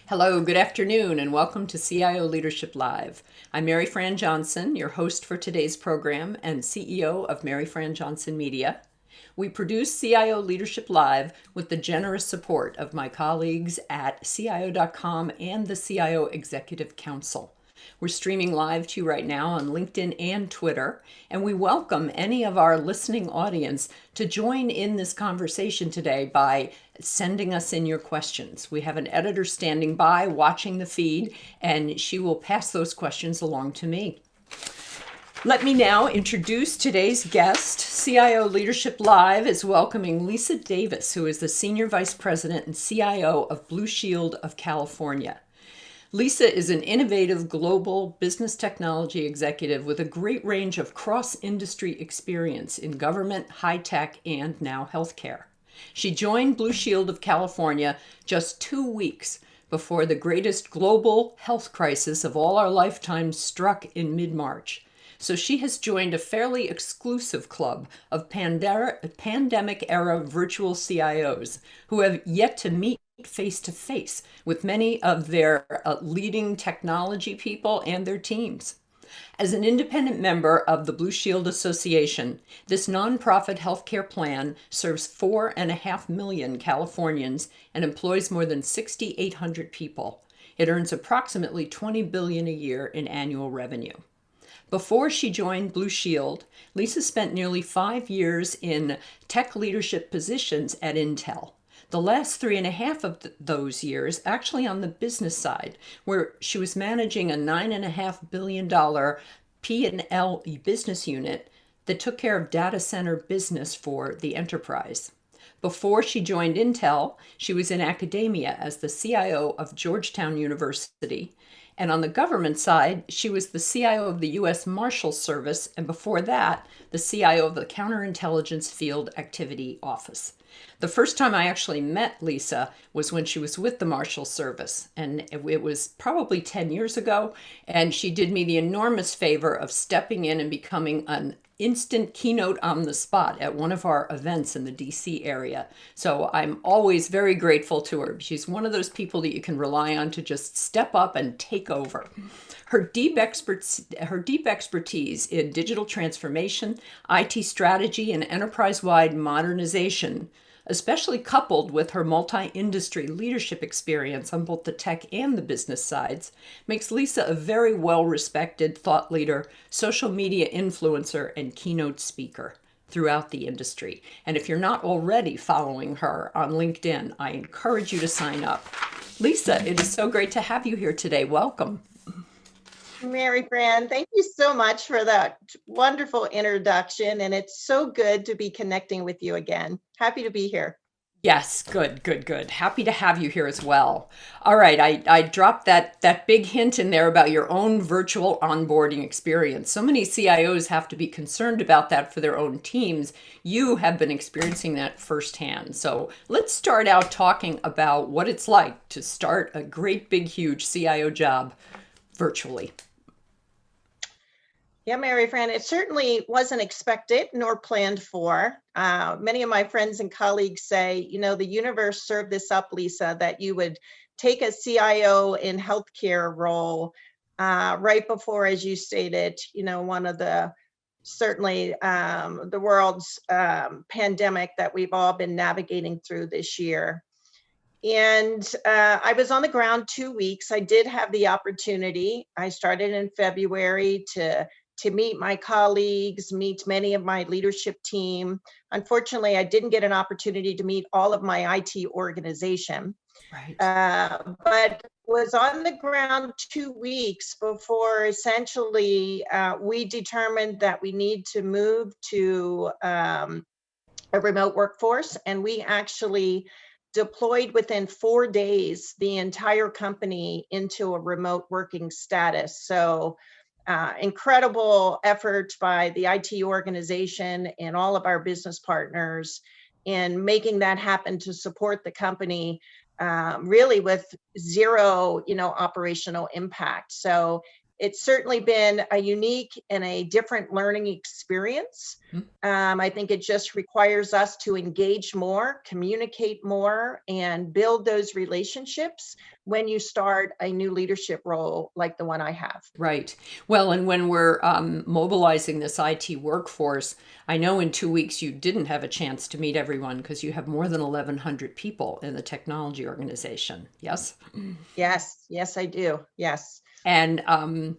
Hello, good afternoon, and welcome to CIO Leadership Live. I'm Mary Fran Johnson, your host for today's program and CEO of Mary Fran Johnson Media. We produce CIO Leadership Live with the generous support of my colleagues at CIO.com and the CIO Executive Council. We're streaming live to you right now on LinkedIn and Twitter, and we welcome any of our listening audience to join in this conversation today by sending us in your questions. We have an editor standing by watching the feed, and she will pass those questions along to me. Let me now introduce today's guest. CIO Leadership Live is welcoming Lisa Davis, who is the Senior Vice President and CIO of Blue Shield of California. Lisa is an innovative global business technology executive with a great range of cross-industry experience in government, high-tech, and now healthcare. She joined Blue Shield of California just 2 weeks before the greatest global health crisis of all our lifetimes struck in mid-March. So she has joined a fairly exclusive club of pandemic-era virtual CIOs who have yet to meet face-to-face with many of their leading technology people and their teams. As an independent member of the Blue Shield Association, this nonprofit healthcare plan serves 4.5 million Californians and employs more than 6,800 people. It earns approximately $20 billion a year in annual revenue. Before she joined Blue Shield, Lisa spent nearly 5 years in tech leadership positions at Intel. The last 3.5 of those years actually on the business side, where she was managing a $9.5 billion P&L business unit that took care of data center business for the enterprise. Before she joined Intel, she was in academia as the CIO of Georgetown University. And on the government side, she was the CIO of the U.S. Marshal Service, and before that, the CIO of the Counterintelligence Field Activity Office. The first time I actually met Lisa was when she was with the Marshal Service, and it was probably 10 years ago, and she did me the enormous favor of stepping in and becoming an instant keynote on the spot at one of our events in the DC area. So I'm always very grateful to her. She's one of those people that you can rely on to just step up and take over. Her deep expertise in digital transformation, IT strategy, and enterprise-wide modernization, especially coupled with her multi-industry leadership experience on both the tech and the business sides, makes Lisa a very well-respected thought leader, social media influencer, and keynote speaker throughout the industry. And if you're not already following her on LinkedIn, I encourage you to sign up. Lisa, it is so great to have you here today. Welcome. Mary Fran, thank you so much for that wonderful introduction. And it's so good to be connecting with you again. Happy to be here. Yes, good. Happy to have you here as well. All right, I dropped that big hint in there about your own virtual onboarding experience. So many CIOs have to be concerned about that for their own teams. You have been experiencing that firsthand. So let's start out talking about what it's like to start a great big huge CIO job virtually. Yeah, Mary Fran, it certainly wasn't expected nor planned for. Many of my friends and colleagues say, the universe served this up, Lisa, that you would take a CIO in healthcare role right before, as you stated, one of the certainly the world's pandemic that we've all been navigating through this year. And I was on the ground 2 weeks. I did have the opportunity. I started in February to meet my colleagues, meet many of my leadership team. Unfortunately, I didn't get an opportunity to meet all of my IT organization. Right. But was on the ground 2 weeks before essentially we determined that we need to move to a remote workforce. And we actually deployed within 4 days the entire company into a remote working status. So incredible effort by the IT organization and all of our business partners in making that happen to support the company really with zero, operational impact. So it's certainly been a unique and a different learning experience. I think it just requires us to engage more, communicate more, and build those relationships when you start a new leadership role like the one I have. Right. Well, and when we're mobilizing this IT workforce, I know in 2 weeks you didn't have a chance to meet everyone because you have more than 1,100 people in the technology organization. Yes? Yes, yes, I do. Yes. And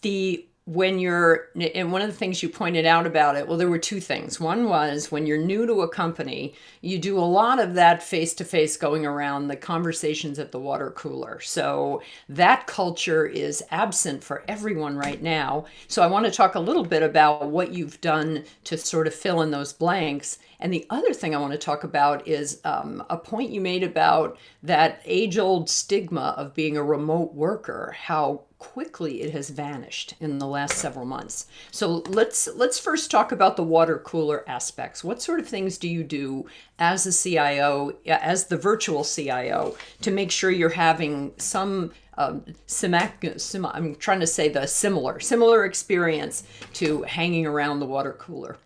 the when you're and one of the things you pointed out about it, well, there were two things. One was when you're new to a company, you do a lot of that face to face going around the conversations at the water cooler. So that culture is absent for everyone right now. So I want to talk a little bit about what you've done to sort of fill in those blanks. And the other thing I want to talk about is a point you made about that age-old stigma of being a remote worker, how quickly it has vanished in the last several months. So let's first talk about the water cooler aspects. What sort of things do you do as a CIO, as the virtual CIO, to make sure you're having some I'm trying to say the similar experience to hanging around the water cooler?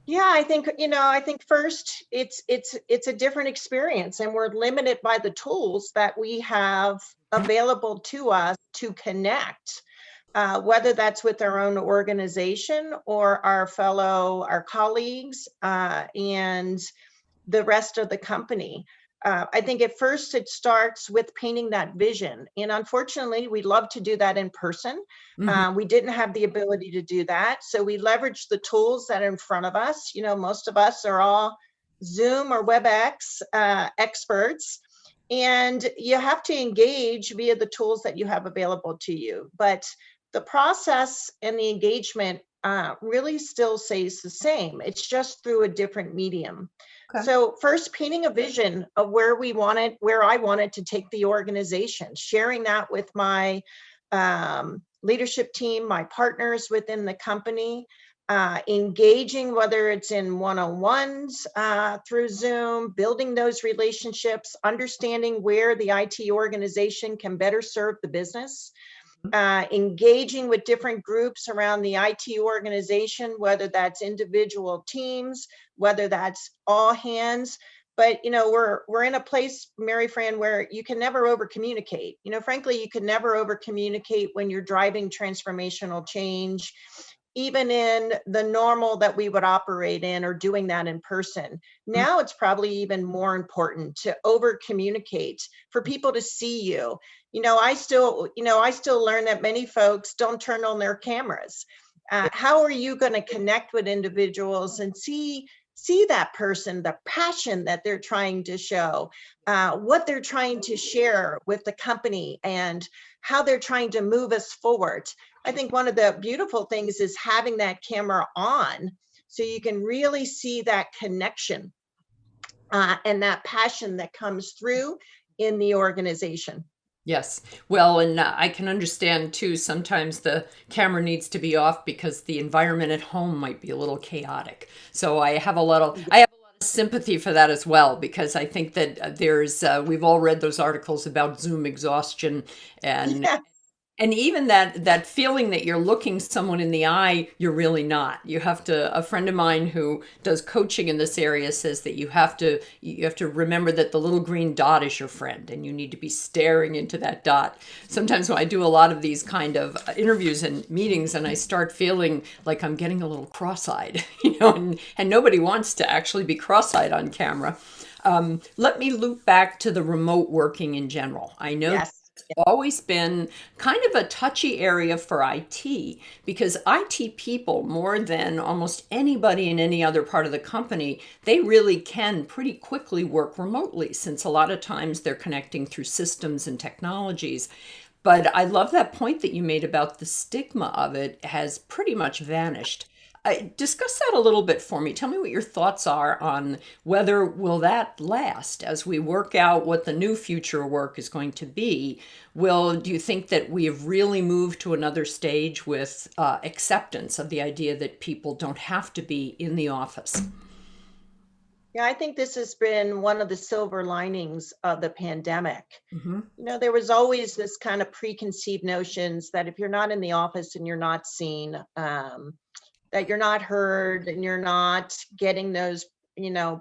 Yeah, I think first it's a different experience, and we're limited by the tools that we have available to us to connect, whether that's with our own organization or our colleagues, and the rest of the company. I think at first it starts with painting that vision. And unfortunately, we love to do that in person. Mhm. We didn't have the ability to do that. So we leveraged the tools that are in front of us. Most of us are all Zoom or WebEx experts. And you have to engage via the tools that you have available to you. But the process and the engagement really still stays the same. It's just through a different medium. Okay. So first, painting a vision of where I wanted to take the organization, sharing that with my leadership team, my partners within the company, engaging, whether it's in one-on-ones through Zoom, building those relationships, understanding where the IT organization can better serve the business, engaging with different groups around the IT organization, whether that's individual teams, whether that's all hands. But we're in a place, Mary Fran, where you can never over communicate. Frankly, you can never over communicate when you're driving transformational change, even in the normal that we would operate in or doing that in person. Now it's probably even more important to over communicate, for people to see you. I still learn that many folks don't turn on their cameras. How are you going to connect with individuals and see that person, the passion that they're trying to show, what they're trying to share with the company, and how they're trying to move us forward? I think one of the beautiful things is having that camera on so you can really see that connection and that passion that comes through in the organization. Yes. Well, and I can understand too, sometimes the camera needs to be off because the environment at home might be a little chaotic. So I have a lot of sympathy for that as well, because I think that we've all read those articles about Zoom exhaustion, and Yeah. and even that feeling that you're looking someone in the eye, you're really not. You have to, a friend of mine who does coaching in this area says that you have to remember that the little green dot is your friend, and you need to be staring into that dot. Sometimes when I do a lot of these kind of interviews and meetings, and I start feeling like I'm getting a little cross-eyed, and nobody wants to actually be cross-eyed on camera. Let me loop back to the remote working in general. I know Yes. always been kind of a touchy area for IT, because IT people, more than almost anybody in any other part of the company, they really can pretty quickly work remotely, since a lot of times they're connecting through systems and technologies. But I love that point that you made about the stigma of it has pretty much vanished. Discuss that a little bit for me. Tell me what your thoughts are on whether will that last as we work out what the new future work is going to be. Do you think that we have really moved to another stage with acceptance of the idea that people don't have to be in the office? Yeah, I think this has been one of the silver linings of the pandemic. Hmm. There was always this kind of preconceived notions that if you're not in the office and you're not seen, that you're not heard and you're not getting those,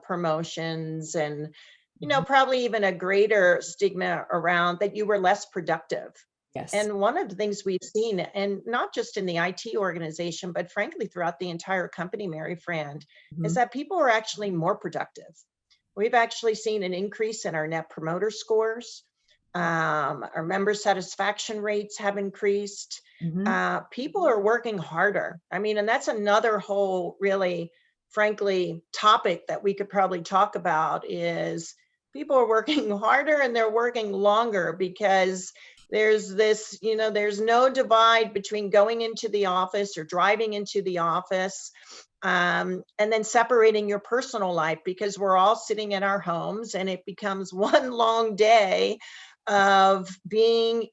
promotions and, Hmm. probably even a greater stigma around that you were less productive. Yes. And one of the things we've seen, and not just in the IT organization, but frankly throughout the entire company, Mary Fran, is Hmm. that people are actually more productive. We've actually seen an increase in our net promoter scores. Our member satisfaction rates have increased. Hmm. People are working harder. I mean, and that's another whole, really, frankly, topic that we could probably talk about is people are working harder and they're working longer because there's this, there's no divide between going into the office or driving into the office, and then separating your personal life because we're all sitting in our homes and it becomes one long day of being,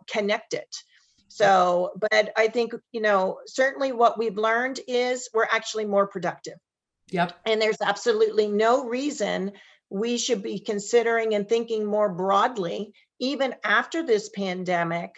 connected. So, but I think, certainly what we've learned is we're actually more productive. Yep. And there's absolutely no reason we should be considering and thinking more broadly, even after this pandemic,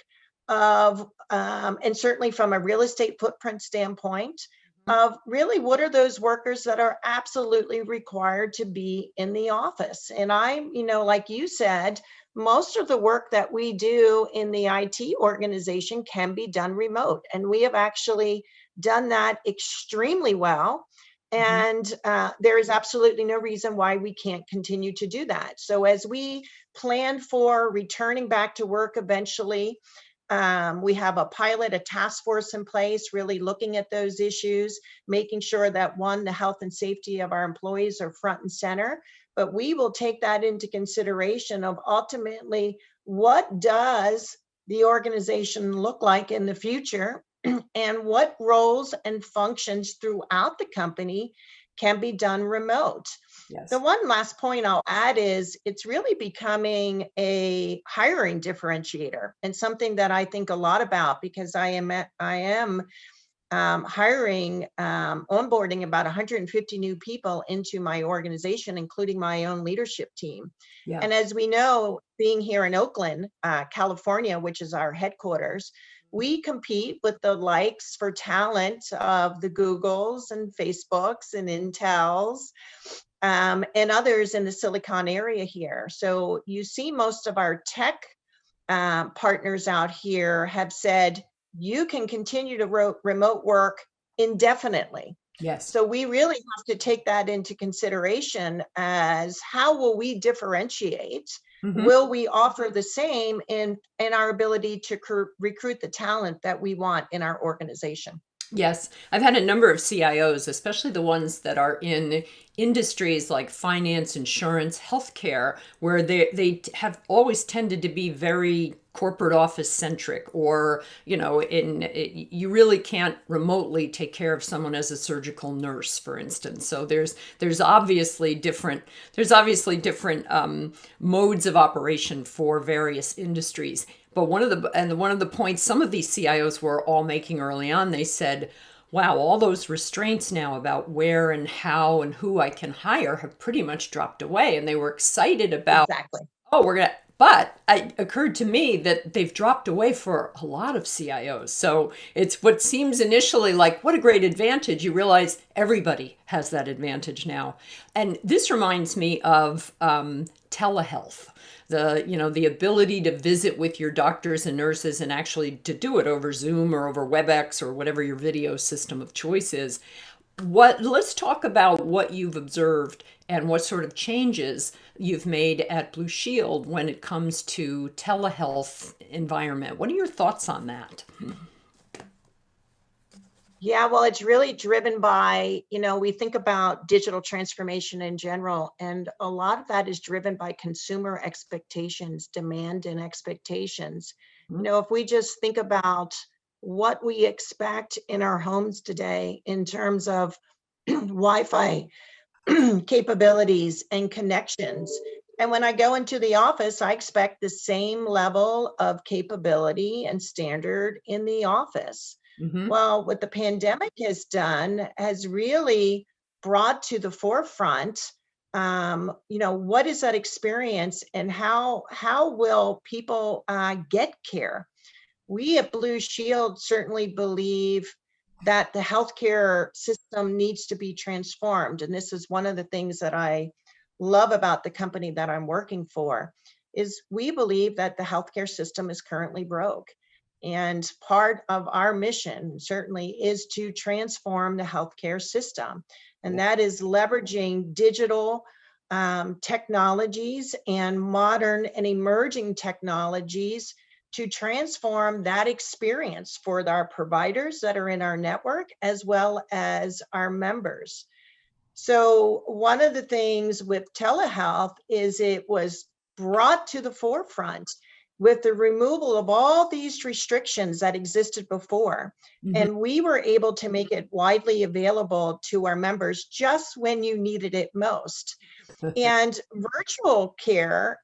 and certainly from a real estate footprint standpoint, of really what are those workers that are absolutely required to be in the office. And like you said, most of the work that we do in the IT organization can be done remote. And we have actually done that extremely well, Hmm. and there is absolutely no reason why we can't continue to do that. So, as we plan for returning back to work eventually, we have a pilot, a task force in place, really looking at those issues, making sure that one, the health and safety of our employees are front and center. But we will take that into consideration of ultimately what does the organization look like in the future and what roles and functions throughout the company can be done remote. The Yes. one last point I'll add is it's really becoming a hiring differentiator and something that I think a lot about because I am hiring, onboarding about 150 new people into my organization, including my own leadership team. Yeah. And as we know, being here in Oakland, California, which is our headquarters, we compete with the likes for talent of the Googles and Facebooks and Intels, and others in the Silicon area here. So you see most of our tech partners out here have said you can continue to remote work indefinitely. Yes. So we really have to take that into consideration as how will we differentiate? Hmm. Will we offer the same in our ability to recruit the talent that we want in our organization? Yes, I've had a number of CIOs, especially the ones that are in industries like finance, insurance, healthcare, where they have always tended to be very corporate office centric, or you really can't remotely take care of someone as a surgical nurse, for instance. So there's obviously different modes of operation for various industries. But one of the points some of these CIOs were all making early on, they said, wow, all those restraints now about where and how and who I can hire have pretty much dropped away. And they were excited about, Exactly. oh, we're going to, but it occurred to me that they've dropped away for a lot of CIOs. So it's what seems initially like, what a great advantage. You realize everybody has that advantage now. And this reminds me of telehealth, the ability to visit with your doctors and nurses and actually to do it over Zoom or over WebEx or whatever your video system of choice is. Let's talk about what you've observed and what sort of changes you've made at Blue Shield when it comes to telehealth environment. What are your thoughts on that? Yeah, well, it's really driven by, we think about digital transformation in general, and a lot of that is driven by consumer expectations, demand and expectations. If we just think about what we expect in our homes today in terms of Wi-Fi capabilities and connections. And when I go into the office, I expect the same level of capability and standard in the office. Mm-hmm. Well, what the pandemic has done has really brought to the forefront what is that experience and how will people get care? We at Blue Shield certainly believe that the healthcare system needs to be transformed. And this is one of the things that I love about the company that I'm working for, is we believe that the healthcare system is currently broke. And part of our mission certainly is to transform the healthcare system. And that is leveraging digital technologies and modern and emerging technologies to transform that experience for our providers that are in our network, as well as our members. So one of the things with telehealth is it was brought to the forefront with the removal of all these restrictions that existed before. Mhm. And we were able to make it widely available to our members just when you needed it most. And virtual care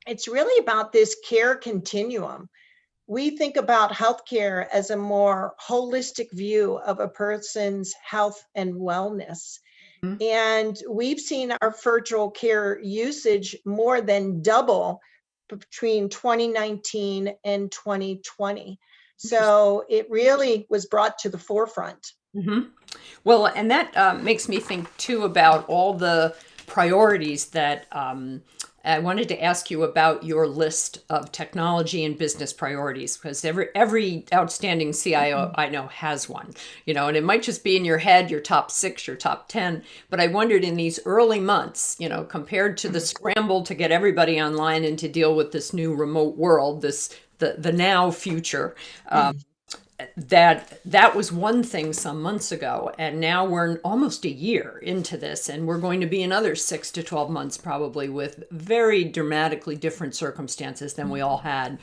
it's really about this care continuum. We think about healthcare as a more holistic view of a person's health and wellness. Mhm. And we've seen our virtual care usage more than double between 2019 and 2020. So it really was brought to the forefront. Mhm. Well, and that makes me think too about all the priorities that I wanted to ask you about your list of technology and business priorities, because every outstanding CIO I know has one, and it might just be in your head, your top 6, your top 10. But I wondered in these early months, compared to the scramble to get everybody online and to deal with this new remote world, the now future. That was one thing some months ago, and now we're almost a year into this, and we're going to be another 6 to 12 months probably with very dramatically different circumstances than we all had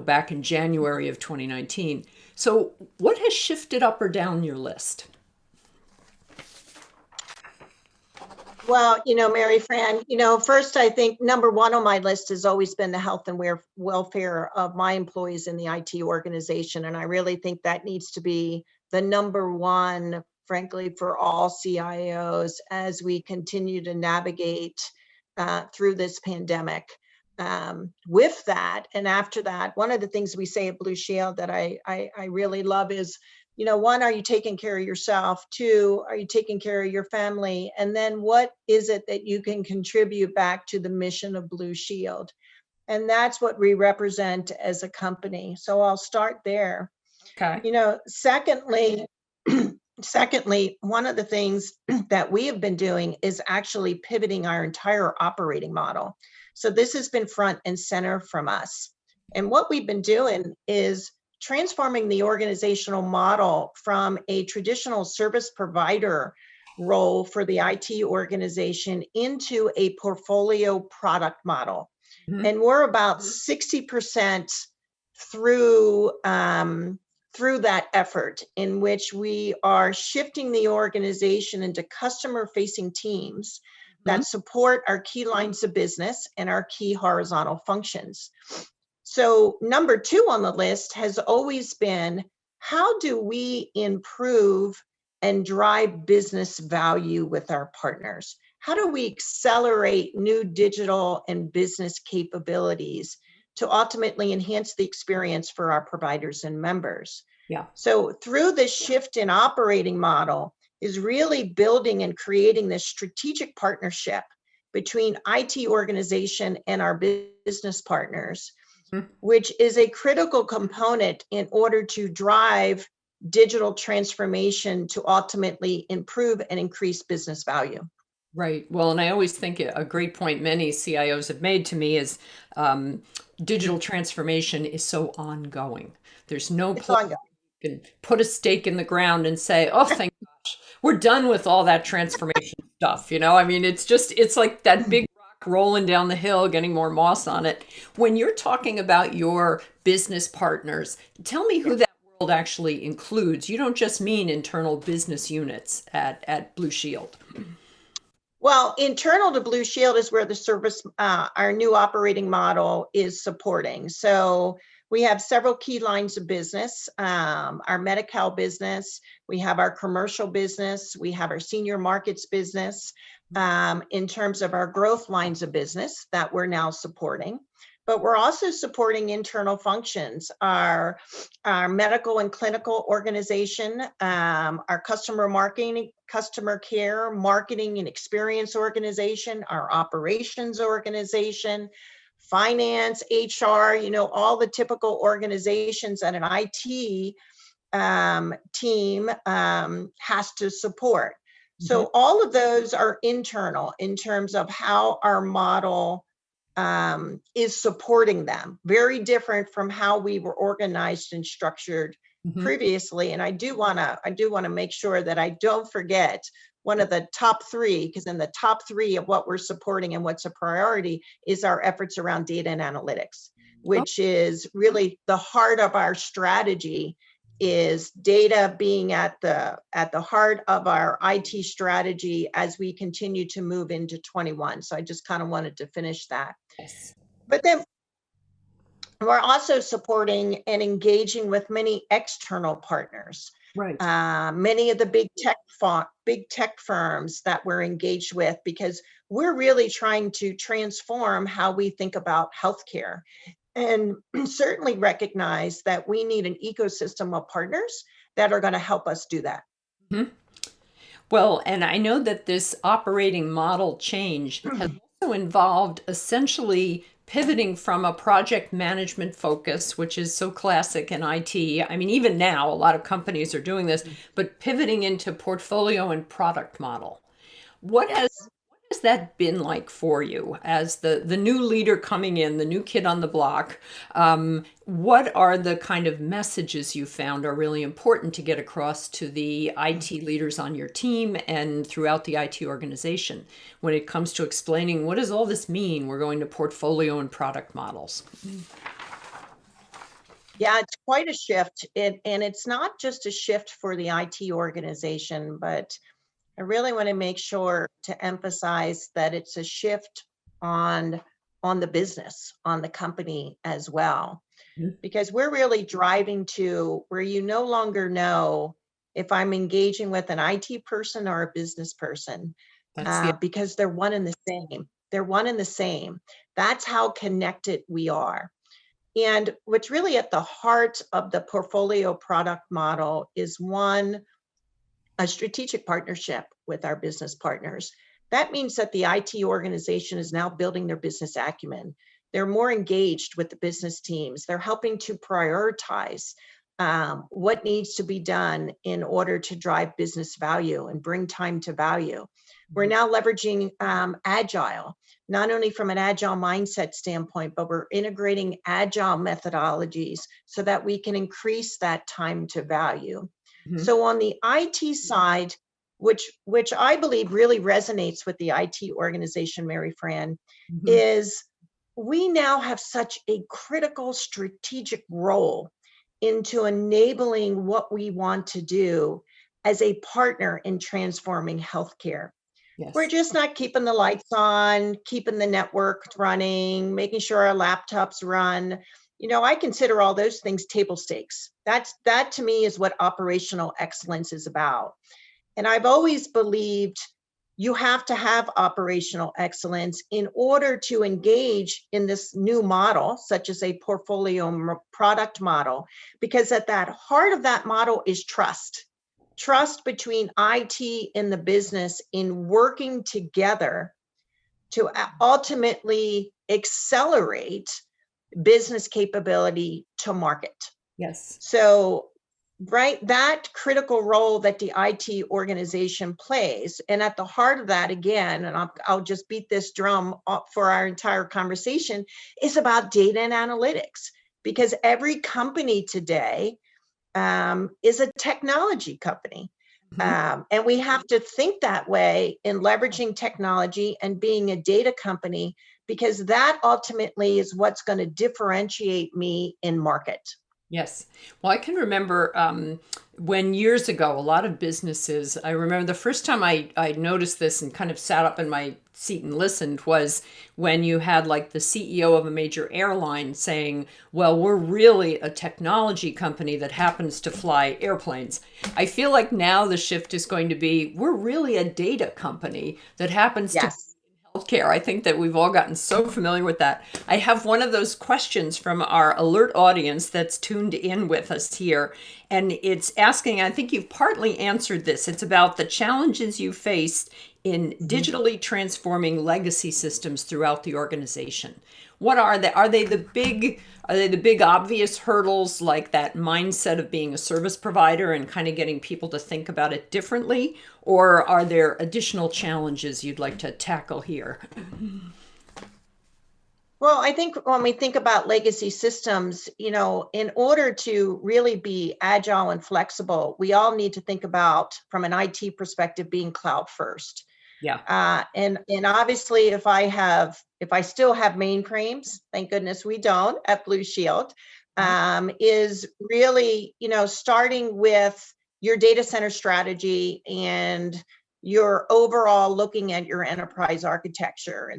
back in January of 2019. So what has shifted up or down your list? Well, Mary Fran, first, I think number one on my list has always been the health and welfare of my employees in the IT organization. And I really think that needs to be the number one, frankly, for all CIOs as we continue to navigate through this pandemic. With that, and after that, one of the things we say at Blue Shield that I really love is, one, are you taking care of yourself? 2, are you taking care of your family? And then what is it that you can contribute back to the mission of Blue Shield? And that's what we represent as a company. So I'll start there. Okay. Secondly, one of the things that we have been doing is actually pivoting our entire operating model. So this has been front and center from us. And what we've been doing is transforming the organizational model from a traditional service provider role for the IT organization into a portfolio product model. Mhm. And we're about 60% through through that effort, in which we are shifting the organization into customer facing teams Mhm. that support our key lines of business and our key horizontal functions. So number 2 on the list has always been, how do we improve and drive business value with our partners? How do we accelerate new digital and business capabilities to ultimately enhance the experience for our providers and members? Yeah. So through this shift in operating model is really building and creating this strategic partnership between IT organization and our business partners, Mhm. which is a critical component in order to drive digital transformation to ultimately improve and increase business value. Right. Well, and I always think a great point many CIOs have made to me is um, digital transformation is so ongoing. There's no It's place ongoing. you can put a stake in the ground and say, "Oh, thank gosh, we're done with all that transformation stuff." I mean, it's like that big rock rolling down the hill, getting more moss on it. When you're talking about your business partners, tell me who that world actually includes. You don't just mean internal business units at Blue Shield. Well, internal to Blue Shield is where the service, our new operating model is supporting. So we have several key lines of business, our Medi-Cal business, we have our commercial business, we have our senior markets business, in terms of our growth lines of business that we're now supporting. But we're also supporting internal functions, our medical and clinical organization, our customer marketing, customer care, marketing and experience organization, our operations organization, finance, HR, all the typical organizations that an IT team has to support. So all of those are internal in terms of how our model is supporting them. Very different from how we were organized and structured previously. And I do want to make sure that I don't forget one of the top three, because in the top three of what we're supporting and what's a priority is our efforts around data and analytics, which is really the heart of our strategy. Is data being at the heart of our IT strategy as we continue to move into 21. So I just kind of wanted to finish that. Yes. But then we're also supporting and engaging with many external partners. Right. Many of the big tech firms that we're engaged with, because we're really trying to transform how we think about healthcare. And certainly recognize that we need an ecosystem of partners that are going to help us do that. Well, and I know that this operating model change has also involved essentially pivoting from a project management focus, which is so classic in IT. I mean, even now, a lot of companies are doing this, but pivoting into portfolio and product model. What has that been like for you as the new leader coming in, the new kid on the block? What are the kind of messages you found are really important to get across to the IT leaders on your team and throughout the IT organization when it comes to explaining what does all this mean? We're going to portfolio and product models. Yeah, it's quite a shift. And it's not just a shift for the IT organization, but I really want to make sure to emphasize that it's a shift on the business, on the company as well, because we're really driving to where you no longer know if I'm engaging with an IT person or a business person, because they're one and the same. They're one and the same. That's how connected we are. And what's really at the heart of the portfolio product model is a strategic partnership with our business partners. That means that the IT organization is now building their business acumen. They're more engaged with the business teams. They're helping to prioritize what needs to be done in order to drive business value and bring time to value. We're now leveraging Agile, not only from an Agile mindset standpoint, but we're integrating Agile methodologies so that we can increase that time to value. So on the IT side, which I believe really resonates with the IT organization, Mary Fran, is we now have such a critical strategic role into enabling what we want to do as a partner in transforming healthcare. Yes. We're just not keeping the lights on, keeping the network running, making sure our laptops run. I consider all those things table stakes. That to me is what operational excellence is about. And I've always believed you have to have operational excellence in order to engage in this new model, such as a portfolio product model, because at that heart of that model is trust. Trust between IT and the business in working together to ultimately accelerate business capability to market. Yes. So, right, that critical role that the IT organization plays, and at the heart of that, again, and I'll just beat this drum for our entire conversation, is about data and analytics, because every company today is a technology company. And we have to think that way in leveraging technology and being a data company, because that ultimately is what's going to differentiate me in market. Yes. Well, I can remember when years ago, a lot of businesses, I remember the first time I noticed this and kind of sat up in my seat and listened was when you had like the CEO of a major airline saying, well, we're really a technology company that happens to fly airplanes. I feel like now the shift is going to be, we're really a data company that happens to Yes. healthcare. I think that we've all gotten so familiar with that. I have one of those questions from our alert audience that's tuned in with us here. And it's asking, I think you've partly answered this. It's about the challenges you faced in digitally transforming legacy systems throughout the organization. What are they? Are they the big obvious hurdles like that mindset of being a service provider and kind of getting people to think about it differently? Or are there additional challenges you'd like to tackle here? Well, I think when we think about legacy systems, in order to really be agile and flexible, we all need to think about, from an IT perspective, being cloud first. Yeah. And obviously, if I still have mainframes, thank goodness we don't at Blue Shield, is really, starting with your data center strategy and your overall looking at your enterprise architecture.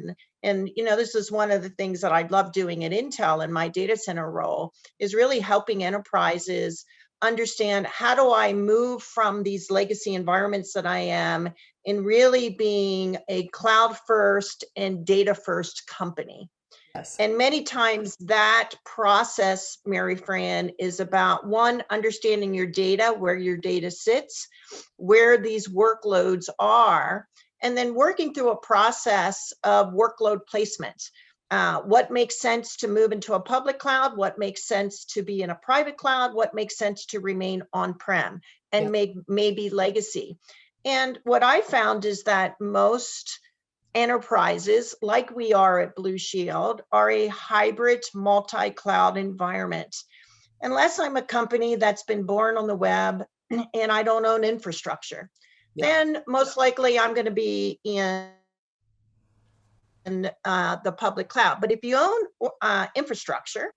And this is one of the things that I love doing at Intel in my data center role, is really helping enterprises understand, how do I move from these legacy environments that I am in really being a cloud first and data first company. Yes. And many times that process, Mary Fran, is about, one, understanding your data, where your data sits, where these workloads are, and then working through a process of workload placement. What makes sense to move into a public cloud? What makes sense to be in a private cloud? What makes sense to remain on-prem Yeah. and maybe legacy? And what I found is that most enterprises, like we are at Blue Shield, are a hybrid multi-cloud environment. Unless I'm a company that's been born on the web and I don't own infrastructure, Yeah. then most likely I'm going to be in the public cloud. But if you own infrastructure,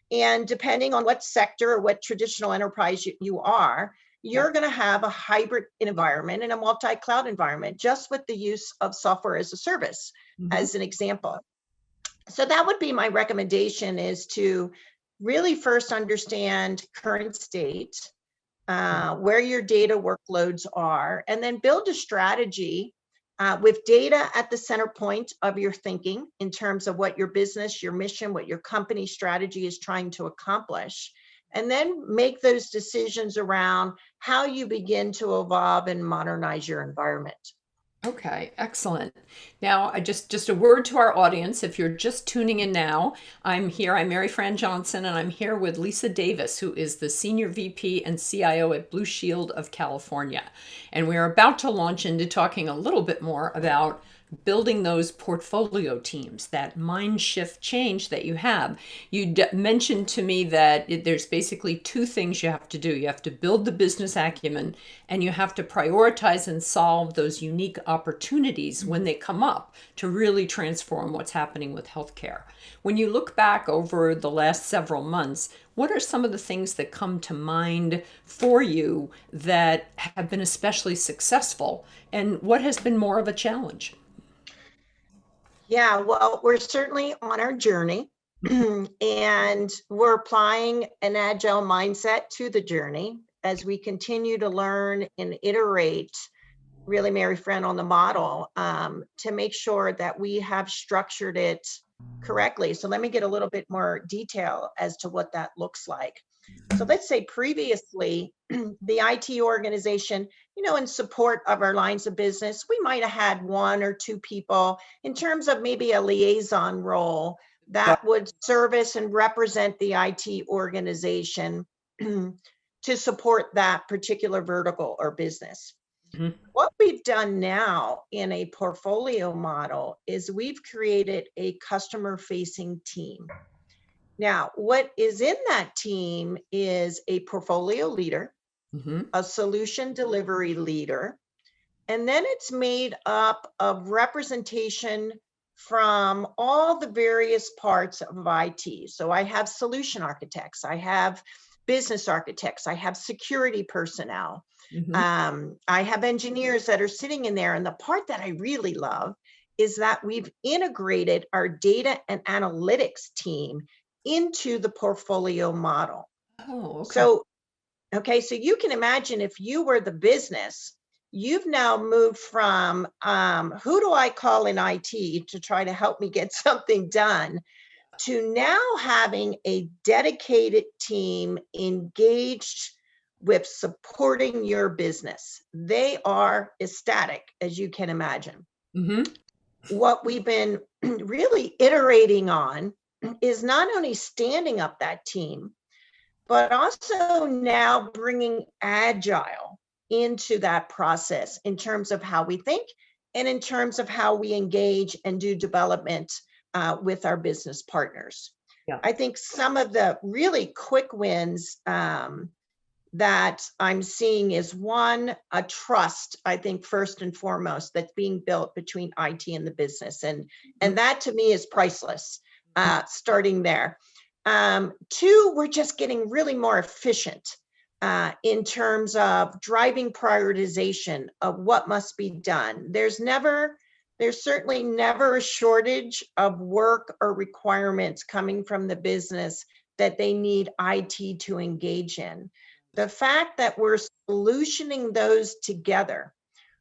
and depending on what sector or what traditional enterprise you are, Yeah. you're going to have a hybrid environment and a multi-cloud environment, just with the use of software as a service, Mhm. as an example. So that would be my recommendation, is to really first understand current state, where your data workloads are, and then build a strategy with data at the center point of your thinking in terms of what your business, your mission, what your company strategy is trying to accomplish. And then make those decisions around how you begin to evolve and modernize your environment. Okay, excellent. Now, I just a word to our audience. If you're just tuning in now, I'm here. I'm Mary Fran Johnson, and I'm here with Lisa Davis, who is the Senior VP and CIO at Blue Shield of California. And we're about to launch into talking a little bit more about building those portfolio teams, that mind shift change that you have. You mentioned to me that there's basically two things you have to do. You have to build the business acumen, and you have to prioritize and solve those unique opportunities when they come up to really transform what's happening with healthcare. When you look back over the last several months, what are some of the things that come to mind for you that have been especially successful, and what has been more of a challenge? Yeah, well, we're certainly on our journey and we're applying an agile mindset to the journey as we continue to learn and iterate, really, Mary Fran, on the model, to make sure that we have structured it correctly. So let me get a little bit more detail as to what that looks like. So let's say previously, the IT organization, in support of our lines of business, we might have had one or two people in terms of maybe a liaison role that would service and represent the IT organization to support that particular vertical or business. Mhm. What we've done now in a portfolio model is we've created a customer facing team. Now, what is in that team is a portfolio leader, Mhm. a solution delivery leader, and then it's made up of representation from all the various parts of IT. So I have solution architects, I have business architects, I have security personnel, Mhm. I have engineers that are sitting in there. And the part that I really love is that we've integrated our data and analytics team into the portfolio model. Oh, okay. So, okay, so you can imagine if you were the business, you've now moved from who do I call in IT to try to help me get something done, to now having a dedicated team engaged with supporting your business. They are ecstatic, as you can imagine. Mhm. What we've been really iterating on is not only standing up that team, but also now bringing agile into that process in terms of how we think and in terms of how we engage and do development with our business partners. Yeah. I think some of the really quick wins that I'm seeing is one, a trust, I think first and foremost, that's being built between IT and the business. And Mhm. that to me is priceless, starting there. Two, we're just getting really more efficient in terms of driving prioritization of what must be done. There's certainly never a shortage of work or requirements coming from the business that they need IT to engage in. The fact that we're solutioning those together,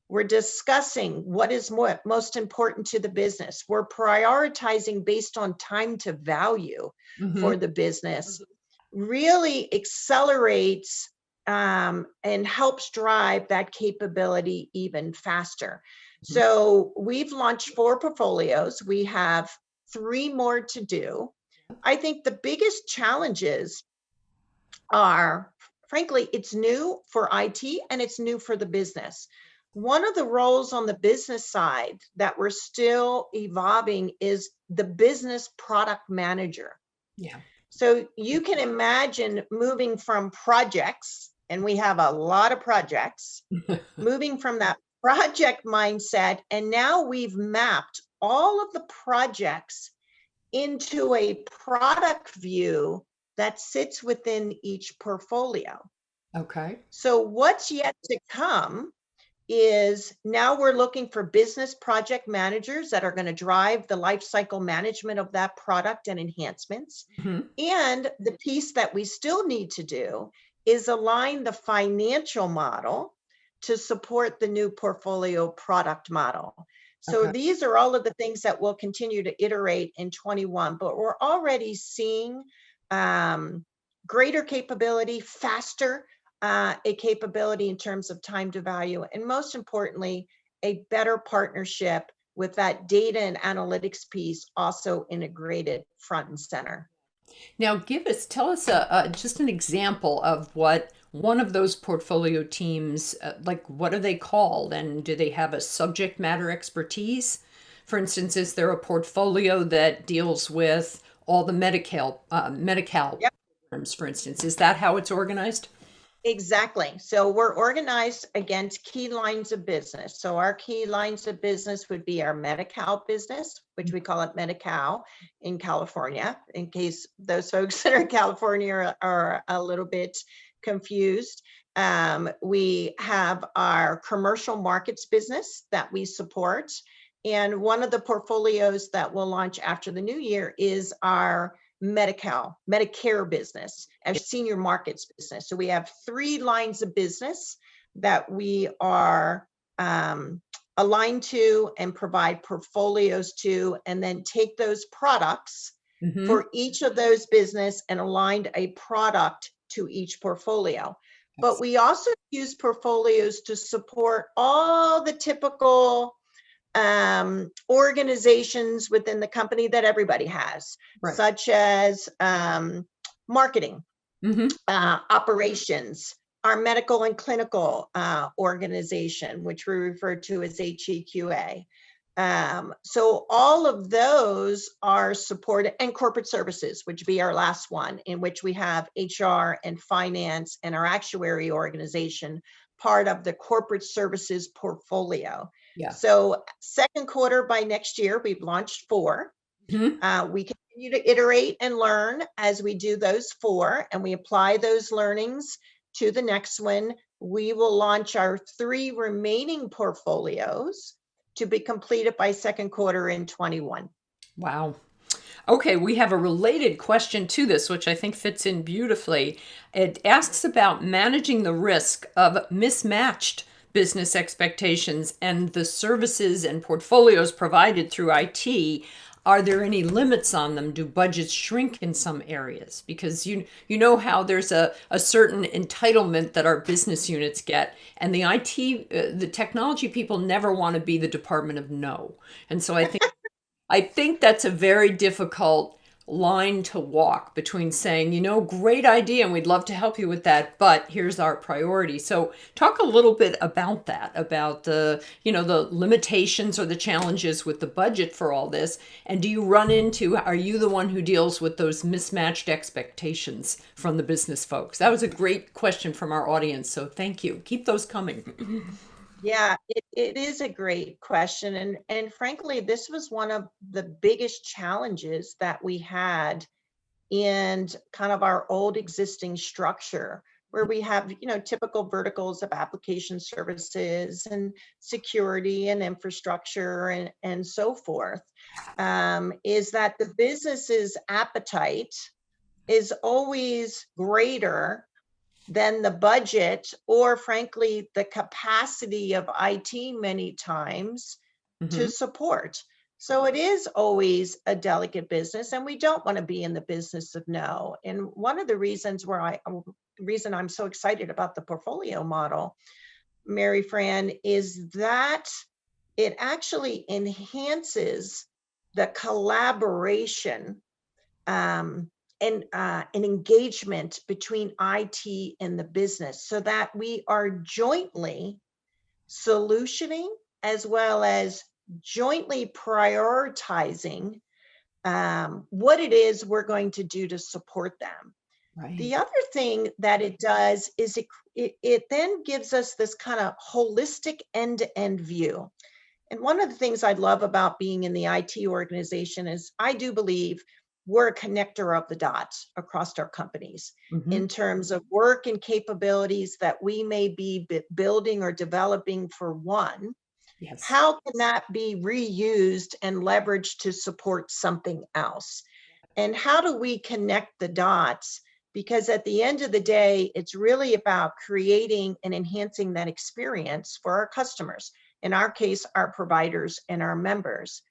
we're discussing what is most important to the business. We're prioritizing based on time to value for Mhm. the business, really accelerates and helps drive that capability even faster. Mhm. So we've launched 4 portfolios. We have 3 more to do. I think the biggest challenges are, frankly, it's new for IT and it's new for the business. One of the roles on the business side that we're still evolving is the business product manager. Yeah. So you can imagine moving from projects, and we have a lot of projects, moving from that project mindset, and now we've mapped all of the projects into a product view that sits within each portfolio. Okay. So what's yet to come is now we're looking for business project managers that are going to drive the life cycle management of that product and enhancements. Mhm. And the piece that we still need to do is align the financial model to support the new portfolio product model. So Okay. these are all of the things that we'll continue to iterate in 21, but we're already seeing um, greater capability, faster a capability in terms of time to value, and most importantly, a better partnership with that data and analytics piece also integrated front and center. Now, tell us just an example of what one of those portfolio teams, like what are they called, and do they have a subject matter expertise? For instance, is there a portfolio that deals with all the Medi-Cal Yep. programs, for instance? Is that how it's organized? Exactly. So we're organized against key lines of business. So our key lines of business would be our Medi-Cal business, which we call it Medi-Cal in California, in case those folks that are in California are a little bit confused. We have our commercial markets business that we support. And one of the portfolios that we'll launch after the new year is our Medi-Cal, Medicare business, our senior markets business. So we have 3 lines of business that we are aligned to and provide portfolios to, and then take those products Mm-hmm. for each of those business and aligned a product to each portfolio. But we also use portfolios to support all the typical organizations within the company that everybody has, Right. such as marketing, Mm-hmm. operations, our medical and clinical organization, which we refer to as HEQA. So all of those are supported, and corporate services, which be our last one, in which we have HR and finance and our actuary organization, part of the corporate services portfolio. Yeah. So second quarter by next year, we've launched 4. Mhm. We continue to iterate and learn as we do those 4, and we apply those learnings to the next one. We will launch our 3 remaining portfolios to be completed by second quarter in 21. Wow. Okay, we have a related question to this, which I think fits in beautifully. It asks about managing the risk of mismatched business expectations and the services and portfolios provided through IT. Are there any limits on them? Do budgets shrink in some areas? Because you know how there's a certain entitlement that our business units get, and the IT, the technology people never want to be the department of no. And so I think that's a very difficult line to walk between saying, great idea and we'd love to help you with that, but here's our priority. So talk a little bit about that, about the limitations or the challenges with the budget for all this. And are you the one who deals with those mismatched expectations from the business folks? That was a great question from our audience. So thank you. Keep those coming. Yeah, it is a great question. And frankly, this was one of the biggest challenges that we had in kind of our old existing structure, where we have, typical verticals of application services and security and infrastructure and so forth, is that the business's appetite is always greater than the budget or frankly the capacity of IT many times to Mhm. support. So it is always a delicate business, and we don't want to be in the business of no. And one of the reasons reason I'm so excited about the portfolio model, Mary Fran, is that it actually enhances the collaboration, and an engagement between IT and the business, so that we are jointly solutioning as well as jointly prioritizing what it is we're going to do to support them. Right. The other thing that it does is it then gives us this kind of holistic end-to-end view. And one of the things I love about being in the IT organization is I do believe we're a connector of the dots across our companies Mhm. in terms of work and capabilities that we may be building or developing for one. Yes. How can that be reused and leveraged to support something else? And how do we connect the dots? Because at the end of the day, it's really about creating and enhancing that experience for our customers, in our case, our providers and our members.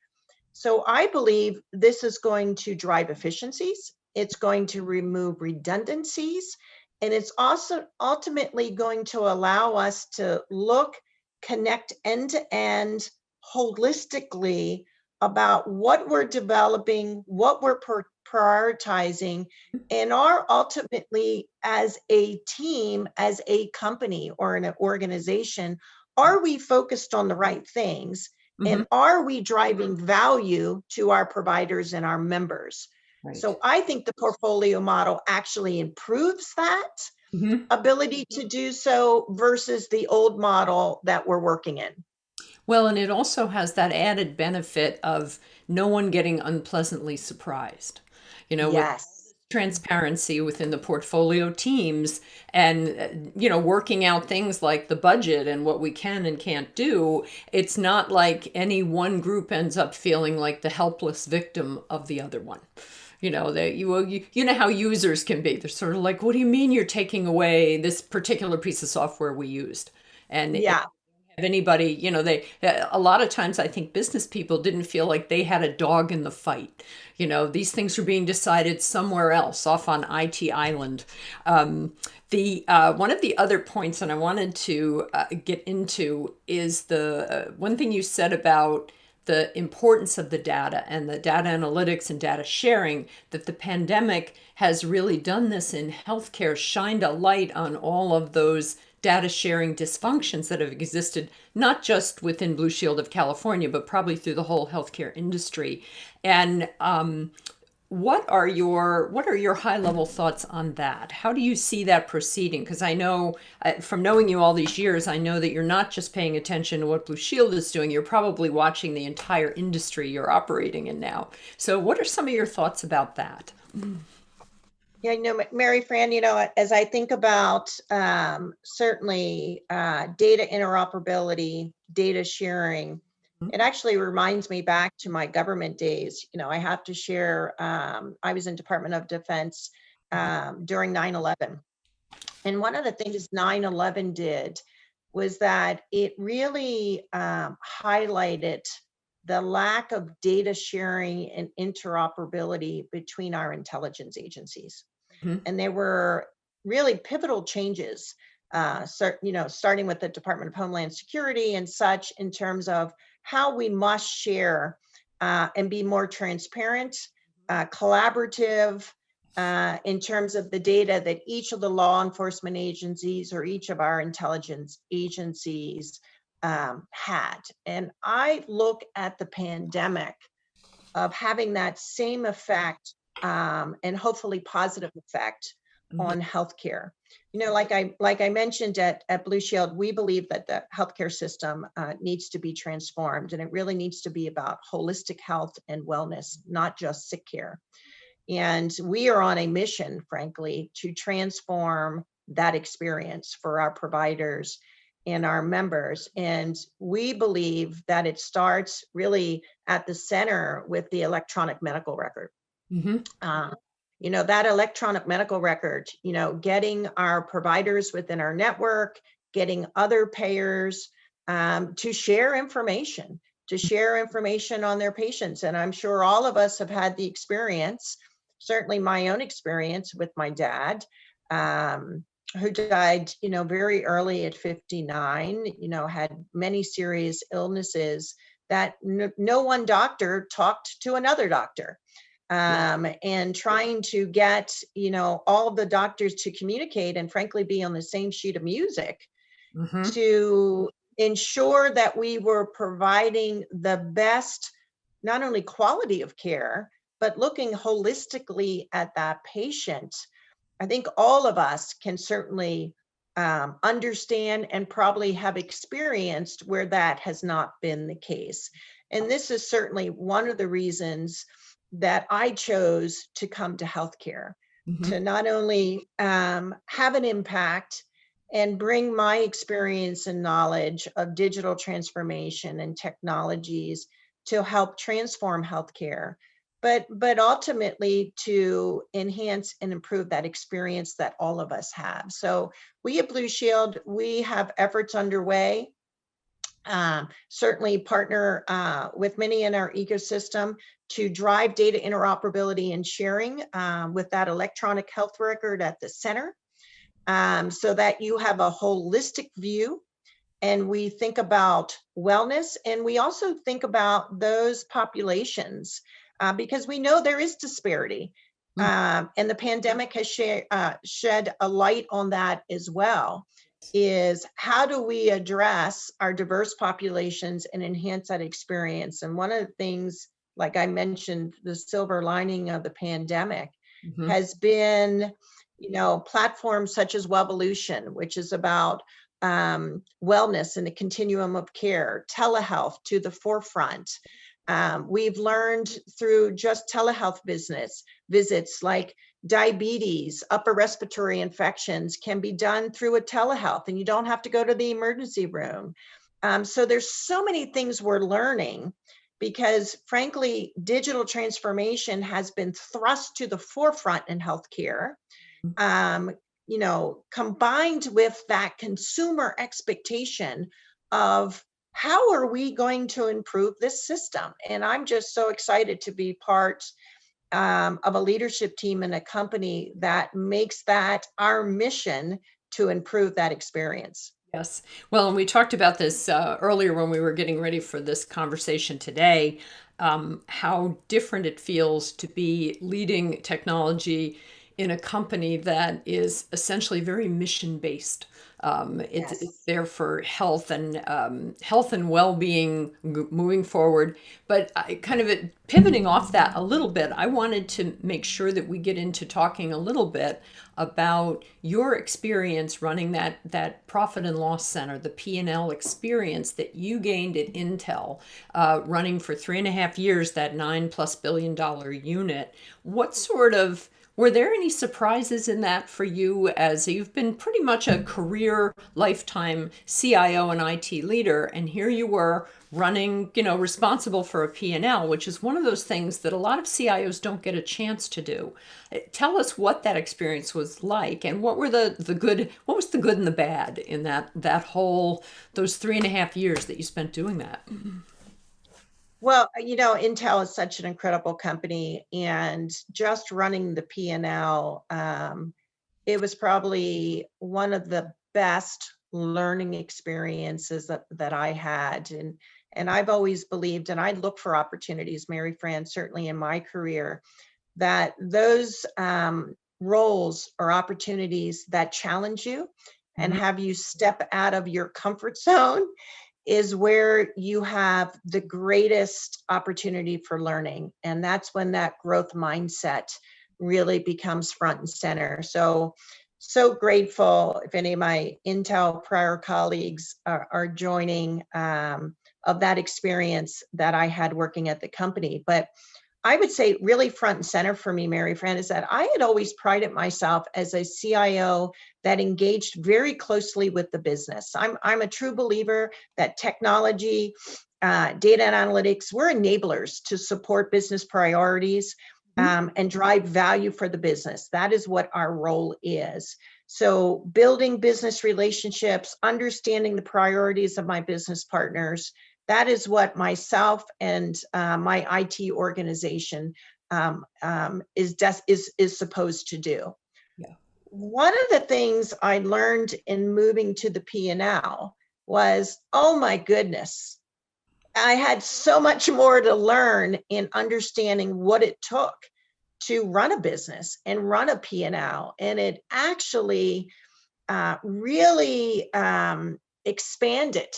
So I believe this is going to drive efficiencies, it's going to remove redundancies, and it's also ultimately going to allow us to look, connect end to end holistically about what we're developing, what we're prioritizing, and are ultimately as a team, as a company or an organization, are we focused on the right things? Mhm. And are we driving value to our providers and our members? Right. So I think the portfolio model actually improves that Mhm. ability to do so versus the old model that we're working in. Well, and it also has that added benefit of no one getting unpleasantly surprised. With Yes. transparency within the portfolio teams and, working out things like the budget and what we can and can't do, it's not like any one group ends up feeling like the helpless victim of the other one. You know how users can be. They're sort of like, what do you mean you're taking away this particular piece of software we used? And Yeah. have anybody, a lot of times I think business people didn't feel like they had a dog in the fight. These things are being decided somewhere else, off on IT Island. The One of the other points that I wanted to get into is the one thing you said about the importance of the data and the data analytics and data sharing, that the pandemic has really done this in healthcare, shined a light on all of those data sharing dysfunctions that have existed, not just within Blue Shield of California, but probably through the whole healthcare industry. And what are your high level thoughts on that? How do you see that proceeding? Because I know from knowing you all these years, I know that you're not just paying attention to what Blue Shield is doing. You're probably watching the entire industry you're operating in now. So, what are some of your thoughts about that? Yeah, Mary Fran, as I think about certainly data interoperability, data sharing, it actually reminds me back to my government days. I have to share, I was in Department of Defense during 9/11. And one of the things 9/11 did was that it really highlighted the lack of data sharing and interoperability between our intelligence agencies. Mhm. And there were really pivotal changes, starting with the Department of Homeland Security and such, in terms of how we must share and be more transparent, collaborative, in terms of the data that each of the law enforcement agencies or each of our intelligence agencies had. And I look at the pandemic of having that same effect, and hopefully positive effect Mhm. on healthcare. Like I mentioned at Blue Shield, we believe that the healthcare system needs to be transformed, and it really needs to be about holistic health and wellness, not just sick care. And we are on a mission, frankly, to transform that experience for our providers and our members. And we believe that it starts really at the center with the electronic medical record. Mhm. Uh, that electronic medical record, getting our providers within our network, getting other payers to share information, on their patients. And I'm sure all of us have had the experience, certainly my own experience with my dad, who died, very early at 59, had many serious illnesses that no one doctor talked to another doctor, and trying to get all the doctors to communicate and frankly be on the same sheet of music Mhm. to ensure that we were providing the best, not only quality of care, but looking holistically at that patient. I think all of us can certainly understand and probably have experienced where that has not been the case. And this is certainly one of the reasons that I chose to come to healthcare, Mhm. to not only have an impact and bring my experience and knowledge of digital transformation and technologies to help transform healthcare, but ultimately to enhance and improve that experience that all of us have. So we at Blue Shield, we have efforts underway, certainly partner with many in our ecosystem to drive data interoperability and sharing, with that electronic health record at the center, so that you have a holistic view. And we think about wellness, and we also think about those populations, because we know there is disparity. And the pandemic has shed a light on that as well, is how do we address our diverse populations and enhance that experience? And one of the things, like I mentioned, the silver lining of the pandemic Mhm. has been, platforms such as Wellvolution, which is about wellness and the continuum of care, telehealth to the forefront. We've learned through just telehealth visits, like diabetes, upper respiratory infections can be done through a telehealth, and you don't have to go to the emergency room. So there's so many things we're learning, because frankly, digital transformation has been thrust to the forefront in healthcare, um, combined with that consumer expectation of how are we going to improve this system? And I'm just so excited to be part of a leadership team in a company that makes that our mission to improve that experience. Yes. Well, and we talked about this earlier when we were getting ready for this conversation today, how different it feels to be leading technology in a company that is essentially very mission based. It's Yes. there for health and well-being moving forward. But kind of pivoting off that a little bit, I wanted to make sure that we get into talking a little bit about your experience running that profit and loss center, the P&L experience that you gained at Intel, running for 3.5 years that $9+ billion unit. What sort of Were there any surprises in that for you, as you've been pretty much a career lifetime CIO and IT leader, and here you were running, responsible for a P&L, which is one of those things that a lot of CIOs don't get a chance to do. Tell us what that experience was like, and what were what was the good and the bad in those 3.5 years that you spent doing that? Well, Intel is such an incredible company, and just running the P&L, it was probably one of the best learning experiences that I had. And I've always believed, and I look for opportunities, Mary Fran, certainly in my career, that those roles or opportunities that challenge you and Mhm. have you step out of your comfort zone is where you have the greatest opportunity for learning. And that's when that growth mindset really becomes front and center. So grateful if any of my Intel prior colleagues are joining, of that experience that I had working at the company. But I would say really front and center for me, Mary Fran, is that I had always prided myself as a CIO that engaged very closely with the business. I'm a true believer that technology, data and analytics, we're enablers to support business priorities, and drive value for the business. That is what our role is. So building business relationships, understanding the priorities of my business partners, that is what myself and my IT organization is supposed to do. Yeah. One of the things I learned in moving to the P&L was, oh my goodness, I had so much more to learn in understanding what it took to run a business and run a P&L. And it actually really expanded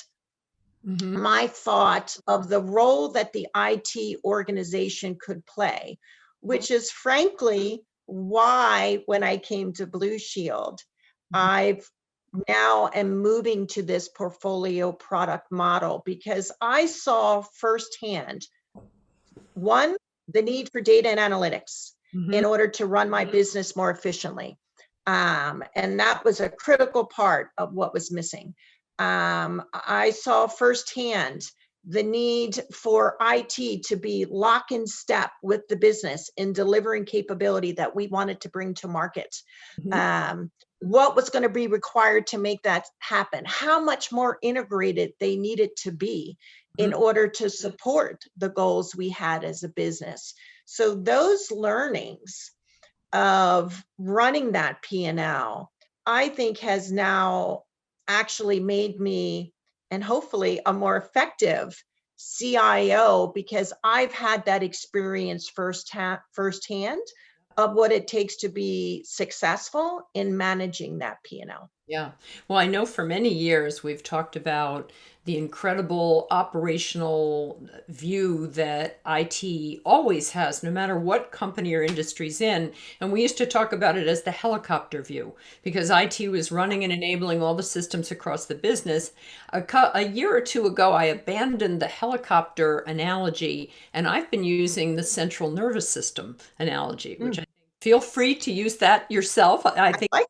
Hmm. my thought of the role that the IT organization could play, which is frankly why when I came to Blue Shield, I've now am moving to this portfolio product model because I saw firsthand, one, the need for data and analytics Hmm. in order to run my business more efficiently. And that was a critical part of what was missing. I saw firsthand the need for IT to be lock in step with the business in delivering capability that we wanted to bring to market. Hmm. Um, what was going to be required to make that happen? How much more integrated they needed to be in order to support the goals we had as a business. So those learnings of running that P&L, I think has now actually made me, and hopefully a more effective CIO, because I've had that experience firsthand of what it takes to be successful in managing that P&L. Yeah. Well, I know for many years we've talked about the incredible operational view that IT always has, no matter what company or industry's in. And we used to talk about it as the helicopter view because IT was running and enabling all the systems across the business. A year or two ago, I abandoned the helicopter analogy and I've been using the central nervous system analogy, which Mm, I think feel free to use that yourself. I I think like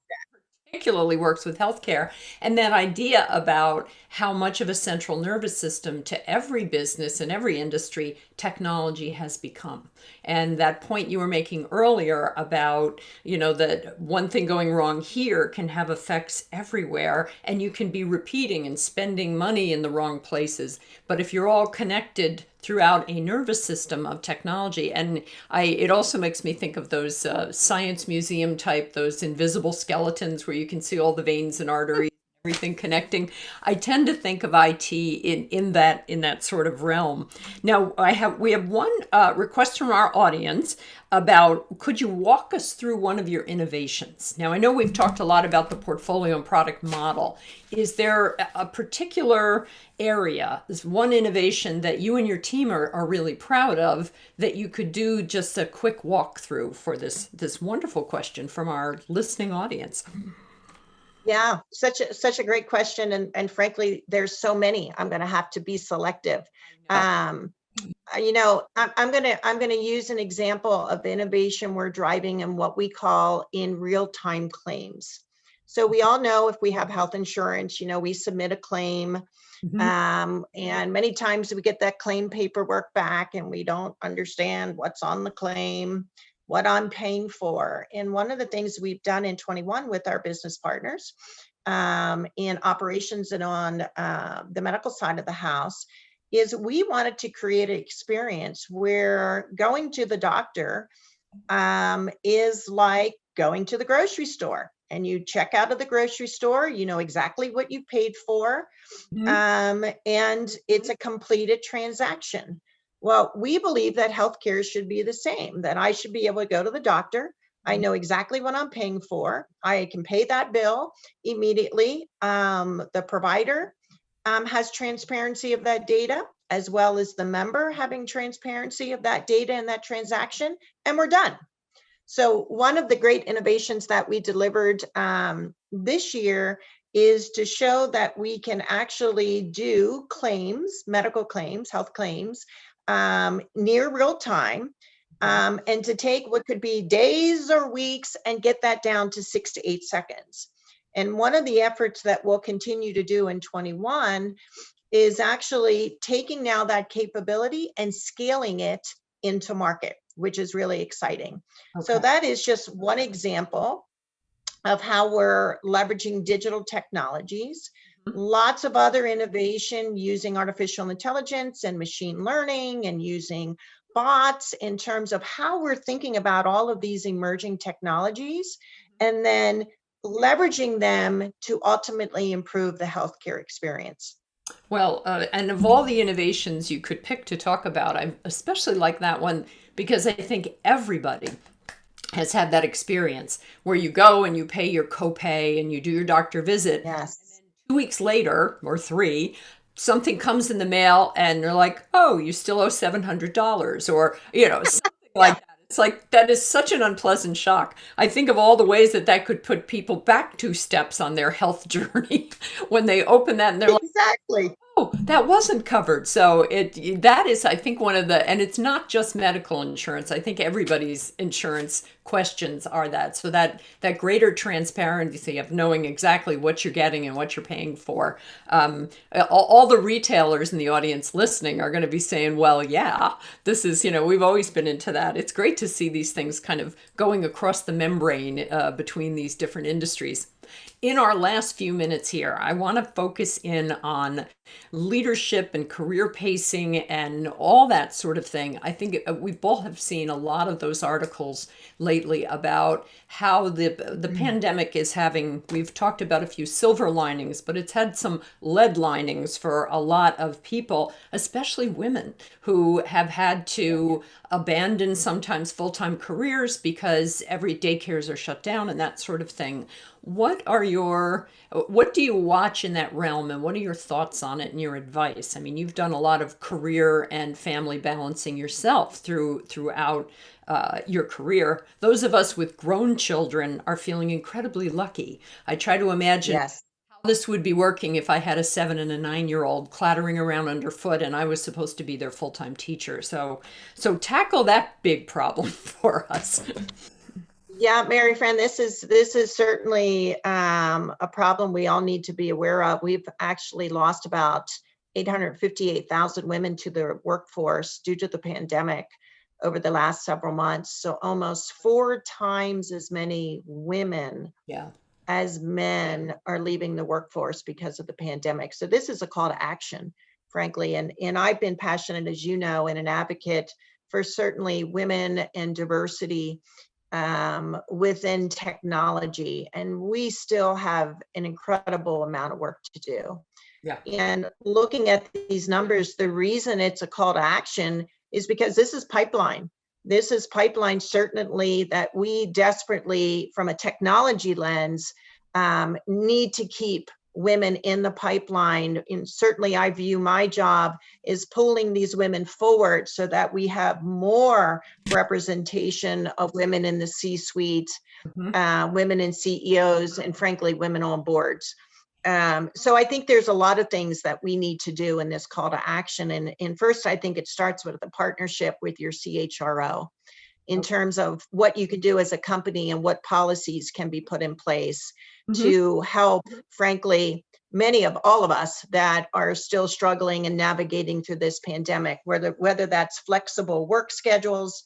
particularly works with healthcare, and that idea about how much of a central nervous system to every business and every industry technology has become. And that point you were making earlier about, that one thing going wrong here can have effects everywhere, and you can be repeating and spending money in the wrong places. But if you're all connected throughout a nervous system of technology. And it also makes me think of those science museum type, those invisible skeletons where you can see all the veins and arteries, everything connecting. I tend to think of IT in that sort of realm. Now, we have one request from our audience about, could you walk us through one of your innovations? Now, I know we've talked a lot about the portfolio and product model. Is there a particular area, is one innovation that you and your team are really proud of that you could do just a quick walkthrough for this wonderful question from our listening audience? Yeah, such a great question, and frankly, there's so many. I'm going to have to be selective. No. I'm gonna use an example of the innovation we're driving in what we call in real-time claims. So we all know if we have health insurance, we submit a claim, Mhm. and many times we get that claim paperwork back and we don't understand what's on the claim, what I'm paying for. And one of the things we've done in 21 with our business partners in operations and on the medical side of the house is we wanted to create an experience where going to the doctor is like going to the grocery store. And you check out of the grocery store, you know exactly what you paid for, Mhm. and it's a completed transaction. Well, we believe that healthcare should be the same, that I should be able to go to the doctor. I know exactly what I'm paying for. I can pay that bill immediately. The provider has transparency of that data, as well as the member having transparency of that data and that transaction, and we're done. So one of the great innovations that we delivered this year is to show that we can actually do claims, medical claims, health claims, near real time, and to take what could be days or weeks and get that down to 6 to 8 seconds. And one of the efforts that we'll continue to do in 21 is actually taking now that capability and scaling it into market, which is really exciting. So Okay. that is just one example of how we're leveraging digital technologies. Lots of other innovation using artificial intelligence and machine learning and using bots in terms of how we're thinking about all of these emerging technologies and then leveraging them to ultimately improve the healthcare experience. Well, and of all the innovations you could pick to talk about, I especially like that one because I think everybody has had that experience where you go and you pay your copay and you do your doctor visit. Yes. 2 weeks later or three, something comes in the mail and they're like, oh, you still owe $700 or, something like Yeah. that. It's like that is such an unpleasant shock. I think of all the ways that could put people back 2 steps on their health journey when they open that and they're like, Exactly. oh, that wasn't covered. So that is, I think, one of the, and it's not just medical insurance. I think everybody's insurance questions are that. So that greater transparency of knowing exactly what you're getting and what you're paying for. All the retailers in the audience listening are going to be saying, well, yeah, this is, we've always been into that. It's great to see these things kind of going across the membrane between these different industries. In our last few minutes here, I want to focus in on leadership and career pacing and all that sort of thing. I think we both have seen a lot of those articles lately about how the pandemic is having, we've talked about a few silver linings, but it's had some lead linings for a lot of people, especially women who have had to abandon sometimes full-time careers because every daycares are shut down and that sort of thing. What do you watch in that realm and what are your thoughts on it and your advice? I mean, you've done a lot of career and family balancing yourself throughout your career. Those of us with grown children are feeling incredibly lucky. I try to imagine Yes. how this would be working if I had a 7 and a 9-year-old clattering around underfoot and I was supposed to be their full-time teacher. So tackle that big problem for us. Yeah, Mary Fran, this is certainly a problem we all need to be aware of. We've actually lost about 858,000 women to the workforce due to the pandemic over the last several months. So almost 4 times as many women Yeah. as men are leaving the workforce because of the pandemic. So this is a call to action, frankly. And I've been passionate, as you know, and an advocate for certainly women and diversity within technology, and we still have an incredible amount of work to do. Yeah. And looking at these numbers, the reason it's a call to action is because this is pipeline. This is pipeline, certainly, that we desperately, from a technology lens, need to keep women in the pipeline. And certainly I view my job is pulling these women forward so that we have more representation of women in the C-suite, women in CEOs, and frankly, women on boards. So I think there's a lot of things that we need to do in this call to action. And first, I think it starts with a partnership with your CHRO in terms of what you can do as a company and what policies can be put in place to help, frankly, many of all of us that are still struggling and navigating through this pandemic, whether that's flexible work schedules,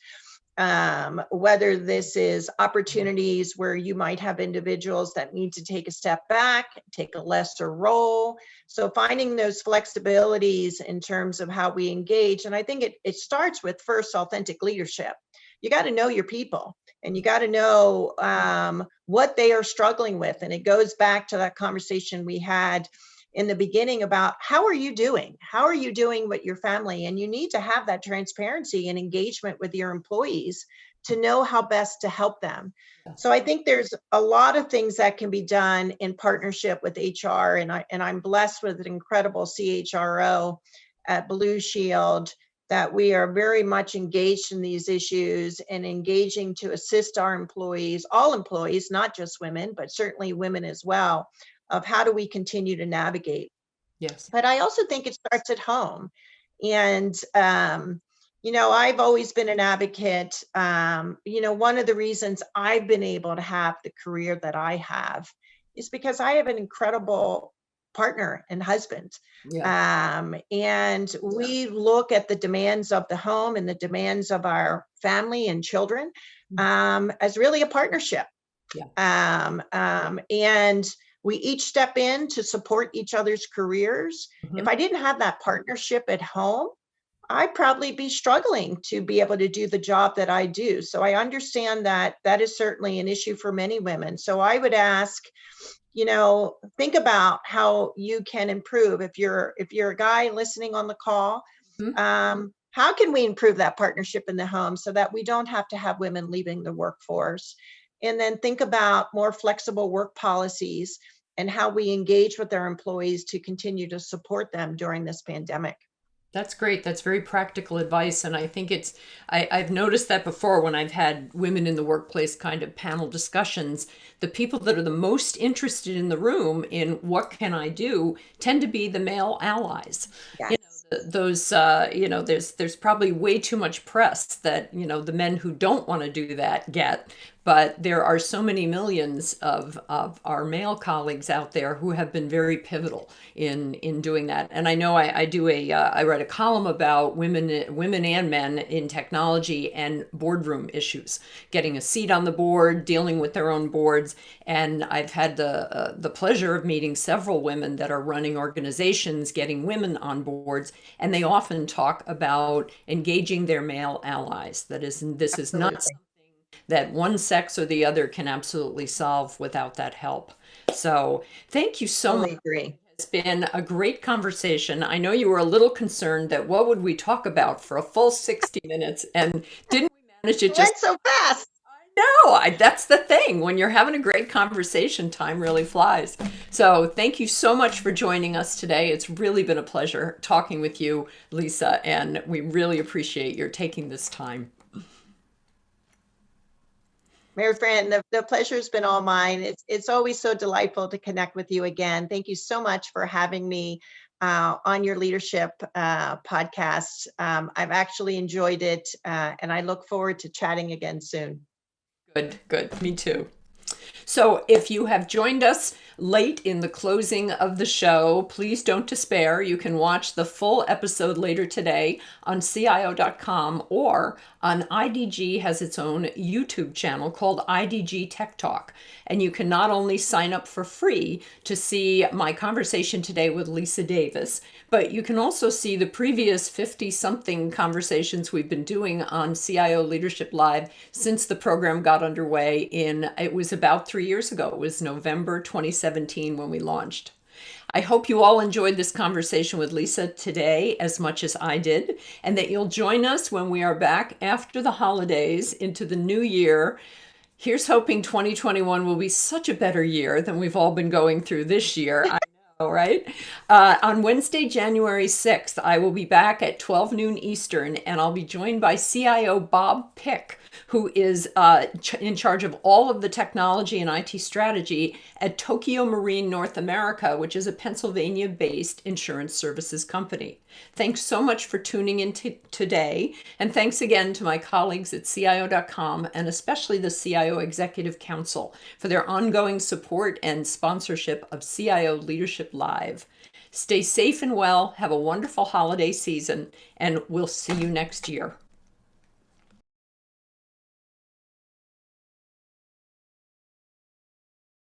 whether this is opportunities where you might have individuals that need to take a step back, take a lesser role. So finding those flexibilities in terms of how we engage. And I think it starts with first authentic leadership. You got to know your people, and you got to know what they are struggling with. And it goes back to that conversation we had in the beginning about how are you doing? How are you doing with your family? And you need to have that transparency and engagement with your employees to know how best to help them. So I think there's a lot of things that can be done in partnership with HR, and I'm blessed with an incredible CHRO at Blue Shield that we are very much engaged in these issues and engaging to assist our employees, all employees, not just women, but certainly women as well, of how do we continue to navigate. Yes. But I also think it starts at home. And, I've always been an advocate. One of the reasons I've been able to have the career that I have is because I have an incredible partner and husband. And we look at the demands of the home and the demands of our family and children as really a partnership. And we each step in to support each other's careers. If I didn't have that partnership at home, I'd probably be struggling to be able to do the job that I do. So I understand that that is certainly an issue for many women. So I would ask, think about how you can improve. If you're a guy listening on the call, how can we improve that partnership in the home so that we don't have to have women leaving the workforce? And then think about more flexible work policies and how we engage with our employees to continue to support them during this pandemic. That's great. That's very practical advice. And I think I've noticed that before when I've had women in the workplace kind of panel discussions, the people that are the most interested in the room in what can I do tend to be the male allies. Yes. Those, there's probably way too much press that, the men who don't want to do that get. But there are so many millions of our male colleagues out there who have been very pivotal in doing that. And I know I write a column about women and men in technology and boardroom issues, getting a seat on the board, dealing with their own boards. And I've had the pleasure of meeting several women that are running organizations, getting women on boards, and they often talk about engaging their male allies. This is not something that one sex or the other can absolutely solve without that help. So thank you so much. Agree. It's been a great conversation. I know you were a little concerned that what would we talk about for a full 60 minutes, and didn't we manage it just so fast? No, that's the thing. When you're having a great conversation, time really flies. So thank you so much for joining us today. It's really been a pleasure talking with you, Lisa, and we really appreciate your taking this time. Mary Fran, the pleasure has been all mine. It's always so delightful to connect with you again. Thank you so much for having me on your leadership podcast. I've actually enjoyed it, and I look forward to chatting again soon. Good. Me too. So if you have joined us late in the closing of the show, please don't despair. You can watch the full episode later today on CIO.com, or on IDG has its own YouTube channel called IDG Tech Talk. And you can not only sign up for free to see my conversation today with Lisa Davis, but you can also see the previous 50-something conversations we've been doing on CIO Leadership Live since the program got underway it was about 3 years ago. It was November 2017 when we launched. I hope you all enjoyed this conversation with Lisa today as much as I did, and that you'll join us when we are back after the holidays into the new year. Here's hoping 2021 will be such a better year than we've all been going through this year. I know, right? On Wednesday, January 6th, I will be back at 12 noon Eastern, and I'll be joined by CIO Bob Pick, who is in charge of all of the technology and IT strategy at Tokio Marine North America, which is a Pennsylvania-based insurance services company. Thanks so much for tuning in today, and thanks again to my colleagues at CIO.com and especially the CIO Executive Council for their ongoing support and sponsorship of CIO Leadership Live. Stay safe and well, have a wonderful holiday season, and we'll see you next year.